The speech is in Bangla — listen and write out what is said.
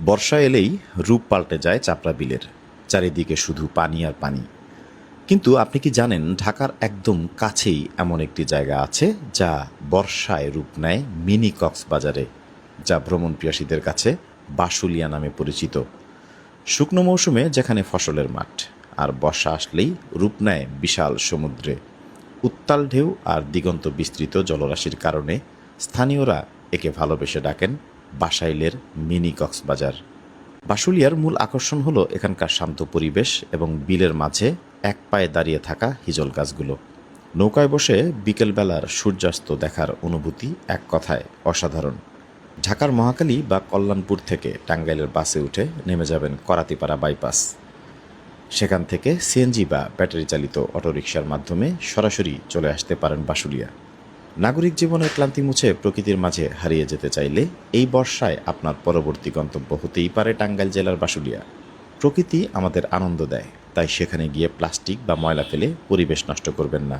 বর্ষা এলেই রূপ পাল্টে যায় চাপড়া বিলের। চারিদিকে শুধু পানি আর পানি। কিন্তু আপনি কি জানেন ঢাকার একদম কাছেই এমন একটি জায়গা আছে যা বর্ষায় রূপ নেয় মিনি কক্সবাজারে, যা ভ্রমণপিয়াসীদের কাছে বাশুলিয়া নামে পরিচিত। শুকনো মৌসুমে যেখানে ফসলের মাঠ, আর বর্ষা আসলেই রূপ নেয় বিশাল সমুদ্রে। উত্তাল ঢেউ আর দিগন্ত বিস্তৃত জলরাশির কারণে স্থানীয়রা একে ভালোবেসে ডাকেন বাসাইলের মিনি কক্সবাজার। বাশুলিয়ার মূল আকর্ষণ হলো এখানকার শান্ত পরিবেশ এবং বিলের মাঝে এক পায়ে দাঁড়িয়ে থাকা হিজল গাছগুলো। নৌকায় বসে বিকেলবেলার সূর্যাস্ত দেখার অনুভূতি এক কথায় অসাধারণ। ঢাকার মহাখালী বা কল্যাণপুর থেকে টাঙ্গাইলের বাসে উঠে নেমে যাবেন করাতিপাড়া বাইপাস। সেখান থেকে সিএনজি বা ব্যাটারি চালিত অটোরিকশার মাধ্যমে সরাসরি চলে আসতে পারেন বাশুলিয়া। নাগরিক জীবনের ক্লান্তি মুছে প্রকৃতির মাঝে হারিয়ে যেতে চাইলে এই বর্ষায় আপনার পরবর্তী গন্তব্য হতেই পারে টাঙ্গাইল জেলার বাশুলিয়া। প্রকৃতি আমাদের আনন্দ দেয়, তাই সেখানে গিয়ে প্লাস্টিক বা ময়লা ফেলে পরিবেশ নষ্ট করবেন না।